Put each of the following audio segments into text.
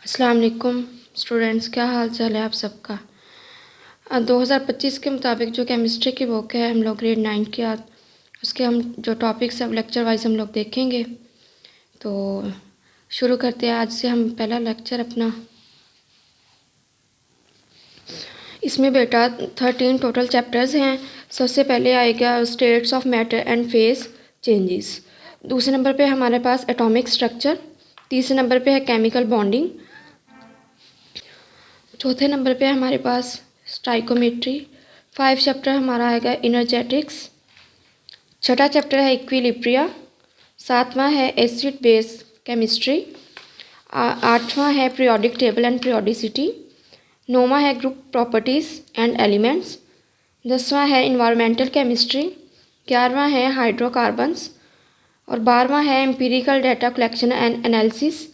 अस्सलाम वालेकुम स्टूडेंट्स, क्या हाल चाल है आप सबका। 2025 के मुताबिक जो केमिस्ट्री की बुक है हम लोग ग्रेड 9 की उसके हम जो टॉपिक्स हैं लेक्चर वाइज हम लोग देखेंगे। तो शुरू करते हैं आज से हम पहला लेक्चर अपना। इसमें बेटा 13 टोटल चैप्टर्स हैं। सबसे पहले आएगा states of matter and phase changes. दूसरे नंबर पे हमारे पास एटॉमिक स्ट्रक्चर। तीसरे नंबर पे है केमिकल बॉन्डिंग। चौथे नंबर पे हमारे पास स्टाइकोमेट्री। 5 चैप्टर हमारा आएगा इनर्जेटिक्स। छठा चैप्टर है इक्विलिब्रिया। सातवां है एसिड बेस केमिस्ट्री। आठवां है पीरियोडिक टेबल एंड पीरियोडिसिटी। नौवां है ग्रुप प्रॉपर्टीज़ एंड एलिमेंट्स। 10वां है इन्वायरमेंटल केमिस्ट्री। 11वां है हाइड्रोकार्बन्स और 12वां है empirical data collection and analysis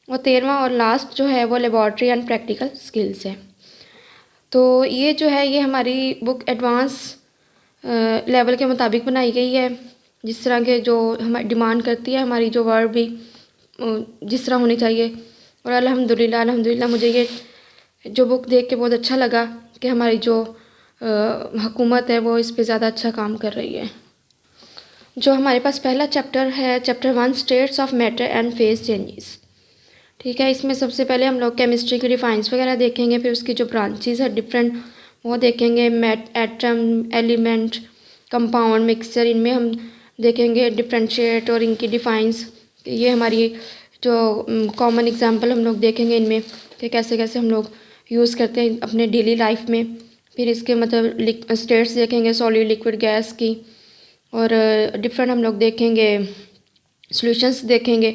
और 13वां और लास्ट जो है वो लेबॉर्ट्री एंड प्रैक्टिकल स्किल्स है। तो ये जो है ये हमारी बुक एडवांस लेवल के मुताबिक बनाई गई है, जिस तरह के जो हमारी डिमांड करती है हमारी जो वर्ड भी जिस तरह होनी चाहिए। और अल्हम्दुलिल्लाह मुझे ये जो बुक देख के बहुत अच्छा लगा कि हमारी जो हुकूमत है वो इस पे ज़्यादा अच्छा काम कर रही है। जो हमारे पास पहला चैप्टर है chapter 1 states of matter and phase changes. ठीक है, इसमें सबसे पहले हम लोग केमिस्ट्री की डिफाइंस वगैरह देखेंगे, फिर उसकी जो ब्रांचेस है डिफरेंट वो देखेंगे। एटम, एलिमेंट, कंपाउंड, मिक्सचर, इनमें हम देखेंगे डिफ्रेंशिएट और इनकी डिफाइंस। ये हमारी जो कॉमन एग्जांपल हम लोग देखेंगे इनमें कि कैसे कैसे हम लोग यूज़ करते हैं अपने डेली लाइफ में। फिर इसके मतलब स्टेट्स देखेंगे सॉलिड, लिक्विड, गैस की। और डिफरेंट हम लोग देखेंगे सॉल्यूशंस देखेंगे,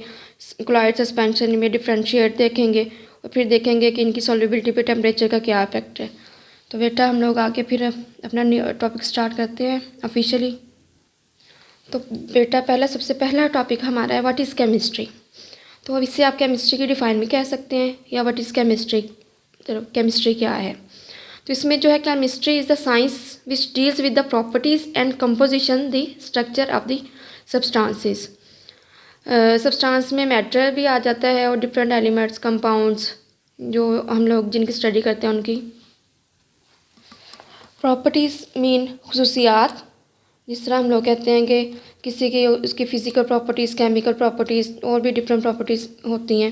क्लोराइड सस्पेंशन में डिफ्रेंशिएट देखेंगे और फिर देखेंगे कि इनकी सॉल्युबिलिटी पे टेम्परेचर का क्या इफेक्ट है। तो बेटा हम लोग आगे फिर अपना टॉपिक स्टार्ट करते हैं ऑफिशियली। तो बेटा सबसे पहला टॉपिक हमारा है व्हाट इज़ केमिस्ट्री। तो अब इससे आप केमिस्ट्री की डिफाइन भी कह सकते हैं या व्हाट इज़ केमिस्ट्री, चलो केमिस्ट्री क्या है। तो इसमें जो है chemistry is the science which deals with the properties and composition the structure of the substances. Substance में मैटर भी आ जाता है और डिफरेंट एलिमेंट्स, कंपाउंड्स जो हम लोग जिनकी स्टडी करते हैं उनकी। प्रॉपर्टीज़ मीन खुसूसियात, जिस तरह हम लोग कहते हैं कि किसी की उसकी फ़िज़िकल प्रॉपर्टीज़, केमिकल प्रॉपर्टीज़ और भी डिफरेंट प्रॉपर्टीज़ होती हैं।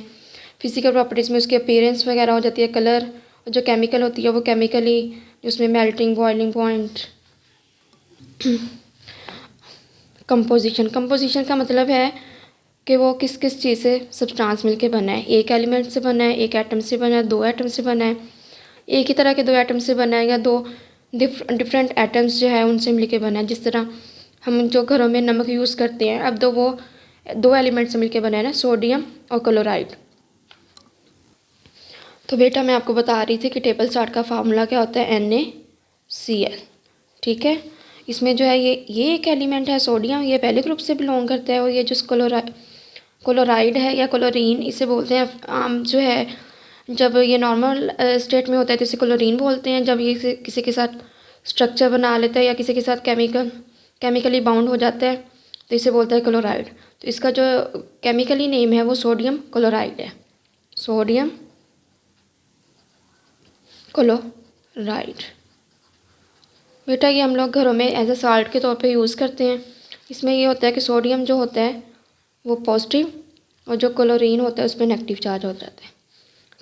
फ़िज़िकल प्रॉपर्टीज़ में उसकी अपीयरेंस वगैरह हो जाती है, कलर। और जो केमिकल होती है वो केमिकली उसमें मेल्टिंग, बॉइलिंग पॉइंट। कंपोजिशन का मतलब है कि वो किस किस चीज़ से सब्सटेंस मिलके बना है। एक एलिमेंट से बना है, एक एटम से बना है, 2 एटम से बना है, एक ही तरह के 2 एटम से बना है, या 2 डिफरेंट एटम्स जो है उनसे मिलके बना है। जिस तरह हम जो घरों में नमक यूज़ करते हैं, अब तो वो 2 एलिमेंट से मिलके बना है ना, सोडियम और क्लोराइड। तो बेटा मैं आपको बता रही थी कि टेबल चार्ट का फार्मूला क्या होता है, NaCl। ठीक है, इसमें जो है ये एक एलिमेंट है सोडियम, ये पहले ग्रुप से बिलोंग करता है। और ये जो क्लोराइड है या क्लोरीन इसे बोलते हैं। आम जो है जब ये नॉर्मल स्टेट में होता है तो इसे क्लोरीन बोलते हैं। जब ये किसी के साथ स्ट्रक्चर बना लेता है या किसी के साथ केमिकली बाउंड हो जाता है तो इसे बोलता है क्लोराइड। तो इसका जो केमिकली नेम है वो सोडियम क्लोराइड है, सोडियम क्लोराइड। बेटा ये हम लोग घरों में एज ए साल्ट के तौर पे यूज़ करते हैं। इसमें ये होता है कि सोडियम जो होता है वो पॉजिटिव और जो क्लोरीन होता है उस पर नेगेटिव चार्ज हो जाता है।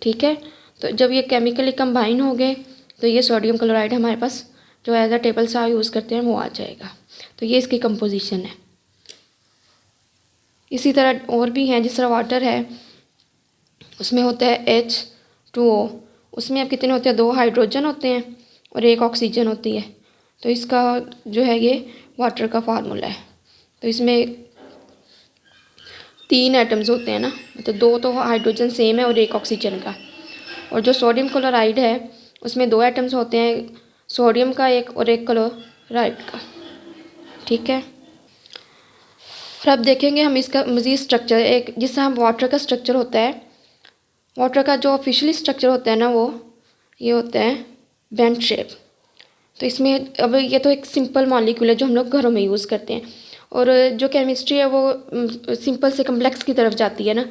ठीक है, तो जब ये केमिकली कंबाइन हो गए तो ये सोडियम क्लोराइड हमारे पास जो एज अ टेबल सा यूज़ करते हैं वो आ जाएगा। तो ये इसकी कंपोजिशन है। इसी तरह और भी हैं, जिस तरह वाटर है उसमें होता है H2O। उसमें अब कितने होते हैं, 2 हाइड्रोजन होते हैं और 1 ऑक्सीजन होती है। तो इसका जो है ये वाटर का फार्मूला है। तो इसमें 3 एटम्स होते हैं ना, तो 2 तो हाइड्रोजन सेम है और 1 ऑक्सीजन का। और जो सोडियम क्लोराइड है उसमें 2 एटम्स होते हैं, सोडियम का 1 और 1 क्लोराइड का। ठीक है, और अब देखेंगे हम इसका मज़ीद स्ट्रक्चर। एक जिस तरह वाटर का स्ट्रक्चर होता है, वाटर का जो ऑफिशियली स्ट्रक्चर होता है ना वो ये होता है बेंट शेप। तो इसमें अब ये तो एक सिंपल मॉलिक्यूल है जो हम लोग घरों में यूज़ करते हैं। और जो केमिस्ट्री है वो सिंपल से कम्प्लेक्स की तरफ जाती है ना।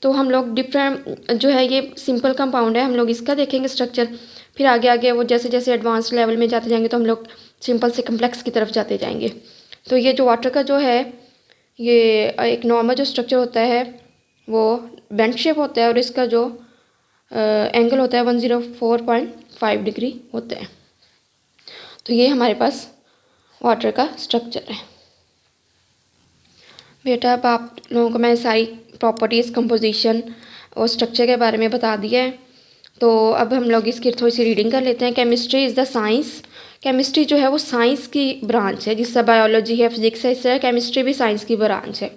तो हम लोग डिफरेंट जो है ये सिंपल कंपाउंड है, हम लोग इसका देखेंगे स्ट्रक्चर। फिर आगे आगे वो जैसे जैसे एडवांस लेवल में जाते जाएंगे तो हम लोग सिंपल से कम्प्लेक्स की तरफ जाते जाएंगे। तो ये जो वाटर का जो है ये एक नॉर्मल जो स्ट्रक्चर होता है वो बेंड शेप होता है और इसका जो एंगल होता है 104.5 डिग्री होता है। तो ये हमारे पास वाटर का स्ट्रक्चर है। बेटा अब आप लोगों को मैं सारी प्रॉपर्टीज़, कंपोजिशन और स्ट्रक्चर के बारे में बता दिया है। तो अब हम लोग इसकी थोड़ी सी रीडिंग कर लेते हैं। Chemistry is the science, chemistry जो है वो साइंस की ब्रांच है, जिससे बायोलॉजी है, फिजिक्स है, इससे केमिस्ट्री भी साइंस की ब्रांच है।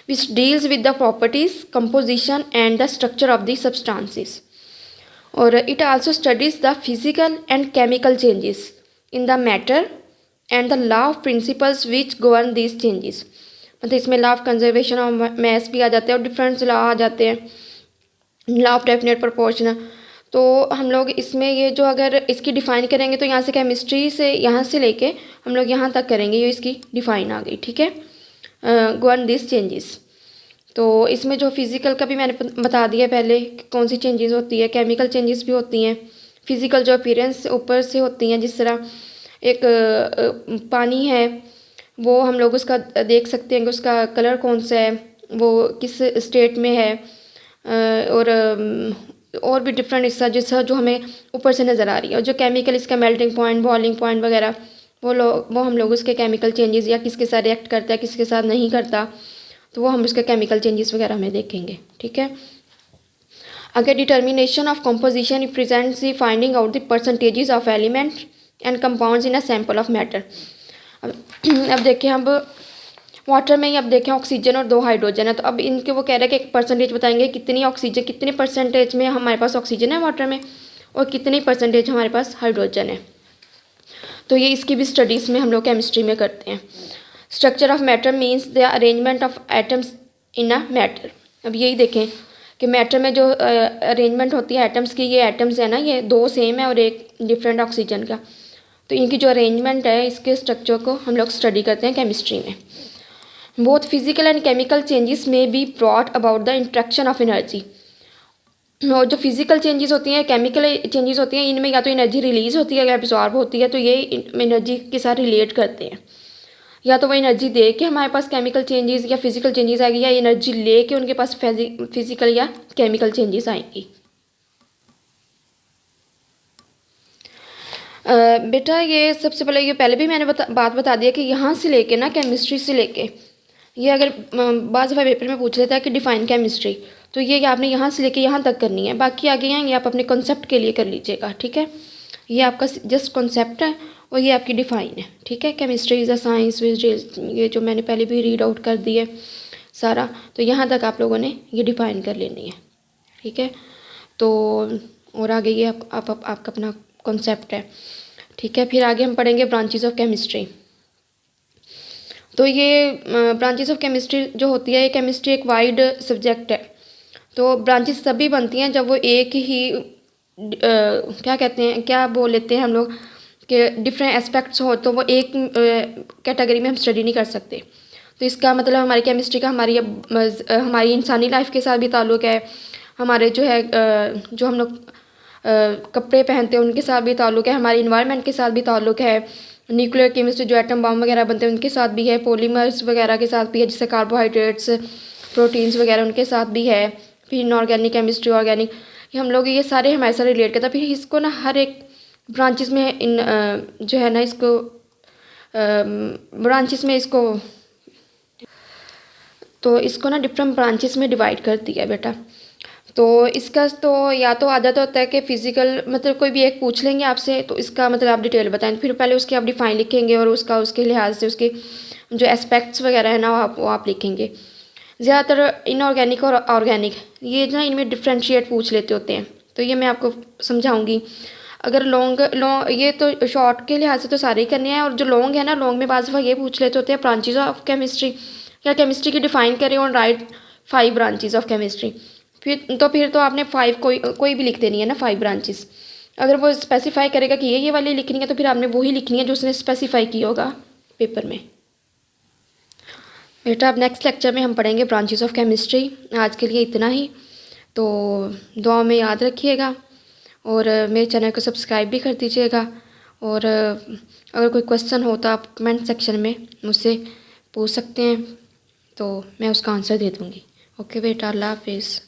Which deals with the properties, composition and the structure of the substances. और it also studies the physical and chemical changes in the matter and the law of principles which govern these changes. मतलब इसमें law of conservation of mass भी आ जाते हैं और different law आ जाते हैं, लॉ ऑफ डेफिनेट प्रोपोर्शन। तो हम लोग इसमें ये जो अगर इसकी डिफ़ाइन करेंगे तो यहाँ से केमिस्ट्री से यहाँ से लेके हम लोग यहाँ तक करेंगे, ये इसकी डिफ़ाइन आ गई, ठीक है। Govern this changes. तो इसमें जो फिज़िकल का भी मैंने बता दिया पहले कि कौन सी चेंजेस होती है, केमिकल चेंजेस भी होती हैं। फिज़िकल जो अपीयरेंस ऊपर से होती हैं, जिस तरह एक पानी है वो हम लोग उसका देख सकते हैं कि उसका कलर कौन सा है, वो किस स्टेट में है, और भी डिफरेंट हिस्सा जैसा जो हमें ऊपर से नज़र आ रही है। और जो केमिकल इसका मेल्टिंग पॉइंट, बॉइलिंग पॉइंट वगैरह वो हम लोग उसके केमिकल चेंजेस या किसके साथ रिएक्ट करता है, किसके साथ नहीं करता, तो वो हम उसके केमिकल चेंजेस वगैरह में देखेंगे, ठीक है। अगर determination of composition represents the finding out the percentages of element and compounds in a sample of matter. अब देखें, अब वाटर में ही अब देखें ऑक्सीजन और 2 हाइड्रोजन है, तो अब इनके वो कह रहे हैं कि एक परसेंटेज बताएंगे कितनी ऑक्सीजन, कितने परसेंटेज में हमारे पास ऑक्सीजन है वाटर में और कितनी परसेंटेज हमारे पास हाइड्रोजन है। तो ये इसकी भी स्टडीज़ में हम लोग केमिस्ट्री में करते हैं। Structure of matter means the arrangement of atoms in a matter. अब यही देखें कि मैटर में जो अरेंजमेंट होती है एटम्स की, ये एटम्स है ना, ये 2 सेम है और एक डिफरेंट ऑक्सीजन का, तो इनकी जो अरेंजमेंट है इसके स्ट्रक्चर को हम लोग स्टडी करते हैं केमिस्ट्री में। Both physical and chemical changes में be brought about the interaction of energy. और जो फिजिकल चेंजेस होती हैं, केमिकल चेंजेस होती हैं, इनमें या तो एनर्जी रिलीज होती है या एब्जॉर्ब होती है, तो ये एनर्जी के साथ रिलेट करते हैं। या तो वो एनर्जी दे के हमारे पास केमिकल चेंजेस या फिजिकल चेंजेस आएगी, या एनर्जी ले के उनके पास फिजिकल या केमिकल चेंजेस आएंगी। बेटा ये सबसे पहले, ये पहले भी मैंने बात बता दिया कि यहाँ से लेके ना, केमिस्ट्री से लेके, ये अगर बाज़ दफ़ा पेपर में पूछ लेता है कि डिफ़ाइन केमिस्ट्री, तो ये आपने यहाँ से लेके यहाँ तक करनी है। बाकी आगे यहाँ ये आप अपने कॉन्सेप्ट के लिए कर लीजिएगा, ठीक है। ये आपका जस्ट कॉन्सेप्ट है और ये आपकी डिफ़ाइन है, ठीक है। Chemistry is a science which, ये जो मैंने पहले भी रीड आउट कर दी है सारा, तो यहाँ तक आप लोगों ने ये डिफ़ाइन कर लेनी है, ठीक है। तो और आगे ये आपका अपना कॉन्सेप्ट है, ठीक है। फिर आगे हम पढ़ेंगे ब्रांचेस ऑफ केमिस्ट्री। तो ये ब्रांचेस ऑफ केमिस्ट्री जो होती है, ये केमिस्ट्री एक वाइड सब्जेक्ट है। तो ब्रांचेस तभी बनती हैं जब वो एक ही क्या कहते हैं, क्या बोल लेते हैं हम लोग कि डिफरेंट एस्पेक्ट्स हो, तो वो एक कैटेगरी में हम स्टडी नहीं कर सकते। तो इसका मतलब हमारी केमिस्ट्री का हमारी इंसानी लाइफ के साथ भी ताल्लुक़ है, हमारे जो है जो हम लोग कपड़े पहनते हैं उनके साथ भी ताल्लुक़ है, हमारी इन्वायरमेंट के साथ भी ताल्लुक़ है, न्यूक्लियर केमिस्ट्री जो एटम बम वगैरह बनते हैं उनके साथ भी है, पॉलीमर्स वगैरह के साथ भी है, जैसे कार्बोहाइड्रेट्स, प्रोटीन्स वगैरह उनके साथ भी है। फिर इनऑर्गेनिक केमिस्ट्री, ऑर्गेनिक, हम लोग ये सारे हमारे साथ रिलेट करते हैं। फिर इसको ना हर एक ब्रांचेस में जो है ना, इसको ब्रांचेस में इसको, तो इसको ना डिफरेंट ब्रांचेस में डिवाइड कर दिया है बेटा। तो इसका तो या तो आदत होता है कि फ़िज़िकल, मतलब कोई भी एक पूछ लेंगे आपसे तो इसका मतलब आप डिटेल बताएं, फिर पहले उसके आप डिफ़ाइन लिखेंगे और उसके लिहाज से उसके जो एस्पेक्ट्स वगैरह है ना वो आप लिखेंगे। ज़्यादातर इनऑर्गेनिक और ऑर्गेनिक ये ना इनमें डिफ्रेंशिएट पूछ लेते होते हैं, तो ये मैं आपको समझाऊंगी। अगर लॉन्ग ये तो शॉर्ट के लिहाज से तो सारे ही करने हैं, और जो लॉन्ग है ना, लॉन्ग में बाज़ दफ़ा ये पूछ लेते होते हैं ब्रांचेज ऑफ केमिस्ट्री, या केमिस्ट्री की डिफ़ाइन करें और राइट 5 ब्रांचेज ऑफ केमिस्ट्री। फिर तो आपने 5 कोई भी लिख देनी है ना, 5 ब्रांचेस। अगर वो स्पेसिफाई करेगा कि ये वाली लिखनी है, तो फिर आपने वही लिखनी है जो उसने स्पेसिफाई की होगा पेपर में। बेटा अब नेक्स्ट लेक्चर में हम पढ़ेंगे ब्रांचेस ऑफ केमिस्ट्री। आज के लिए इतना ही। तो दुआ में याद रखिएगा और मेरे चैनल को सब्सक्राइब भी कर दीजिएगा। और अगर कोई क्वेश्चन हो तो आप कमेंट सेक्शन में मुझसे पूछ सकते हैं, तो मैं उसका आंसर दे दूँगी। ओके बेटा, अल्लाह हाफिज़।